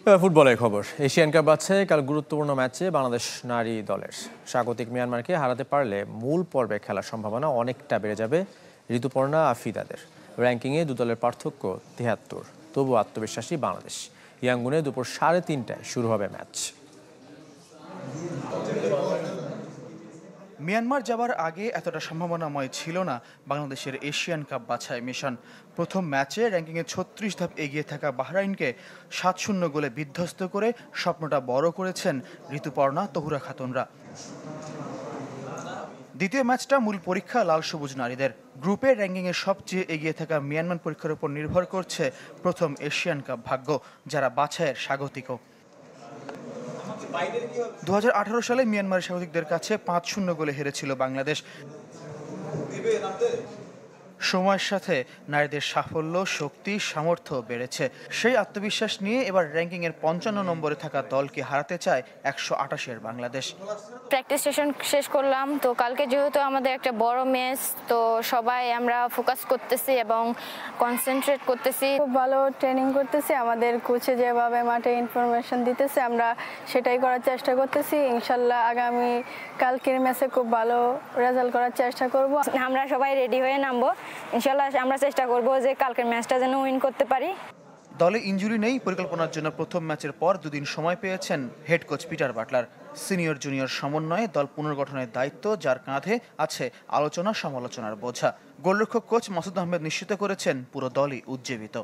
ফুটবলের খবর। Asian cup আছে কাল গুরুত্বপূর্ণ ম্যাচে বাংলাদেশ নারী দলের স্বাগতিক মিয়ানমারকে হারাতে পারলে মূল পর্বে খেলার সম্ভাবনা অনেকটা বেড়ে যাবে ঋতুপর্ণা আফিদাদের। র্যাঙ্কিংয়ে দু দলের পার্থক্য ৭৩, তবু আত্মবিশ্বাসী বাংলাদেশ। ইয়াঙ্গুনে দুপুর ৩:৩০টায় শুরু হবে ম্যাচ। মিয়ানমার যাবার আগে এতটা সম্ভাবনাময় ছিল না বাংলাদেশের এশিয়ান কাপ বাছাই মিশন। প্রথম ম্যাচে র্যাঙ্কিংয়ে ৩৬ ধাপ এগিয়ে থাকা বাহরাইনকে ৭-০ গোলে বিধ্বস্ত করে স্বপ্নটা বড় করেছেন ঋতুপর্ণা তহুরা খাতুনরা। দ্বিতীয় ম্যাচটা মূল পরীক্ষা লাল সবুজ নারীদের। গ্রুপে র্যাঙ্কিংয়ে সবচেয়ে এগিয়ে থাকা মিয়ানমার পরীক্ষার উপর নির্ভর করছে প্রথম এশিয়ান কাপ ভাগ্য, যারা বাছাইয়ের স্বাগতিকও। ২০১৮ সালে মিয়ানমারের স্বাগতিকদের কাছে ৫-০ গোলে হেরেছিল বাংলাদেশ। সময়ের সাথে নারীদের সাফল্য, শক্তি, সামর্থ্য বেড়েছে। সেই আত্মবিশ্বাস নিয়ে এবার র্যাঙ্কিংয়ের ৫৫ নম্বরে থাকা দলকে হারাতে চায় ১৮০-এর বাংলাদেশ। প্র্যাকটিস সেশন শেষ করলাম, তো কালকে যেহেতু আমাদের একটা বড় ম্যাচ, তো সবাই আমরা ফোকাস করতেছি এবং কনসেন্ট্রেট করতেছি। খুব ভালো ট্রেনিং করতেছি, আমাদের কোচে যেভাবে মাঠে ইনফরমেশন দিতেছে আমরা সেটাই করার চেষ্টা করতেছি। ইনশাল্লাহ আগামী কালকের ম্যাচে খুব ভালো রেজাল্ট করার চেষ্টা করব। আমরা সবাই রেডি হয়ে নামবো, ইনশাল্লাহ আমরা চেষ্টা করব যে কালকের ম্যাচটা যেন উইন করতে পারি। দলে ইনজুরি নেই, পরিকল্পনার জন্য প্রথম ম্যাচের পর দুদিন সময় পেয়েছেন head coach Peter Butler. Senior junior সমন্বয়ে দল পুনর্গঠনের দায়িত্ব, যার কাঁধে আছে আলোচনা সমালোচনার বোঝা। গোলরক্ষক কোচ মাসুদ আহমেদ নিশ্চিত করেছেন পুরো দলই উজ্জীবিত।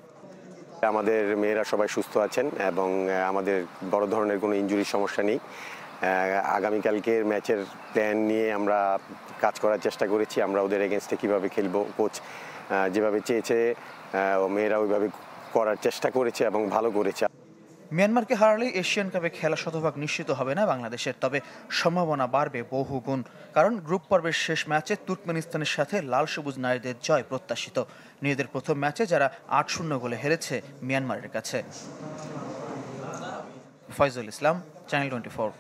আমাদের মেয়েরা সবাই সুস্থ আছেন এবং আমাদের বড় ধরনের কোনো ইনজুরির সমস্যা নেই। আগামীকালকের ম্যাচের প্ল্যান নিয়ে আমরা কাজ করার চেষ্টা করেছি। আমরা ওদের এগেনস্টে কীভাবে খেলবো, কোচ যেভাবে চেয়েছে মেয়েরা ওইভাবে করার চেষ্টা করেছে এবং ভালো করেছে। মিয়ানমারকে হারালে এশিয়ান কাপে খেলা শতভাগ নিশ্চিত হবে না বাংলাদেশের, তবে সম্ভাবনা বাড়বে বহুগুণ। কারণ গ্রুপ পর্বের শেষ ম্যাচে তুর্কমেনিস্তানের সাথে লাল সবুজ নারীদের জয় প্রত্যাশিত। নিজেদের প্রথম ম্যাচে যারা ৮-০ গোলে হেরেছে মিয়ানমারের কাছে। ফয়জুল ইসলাম, চ্যানেল 24।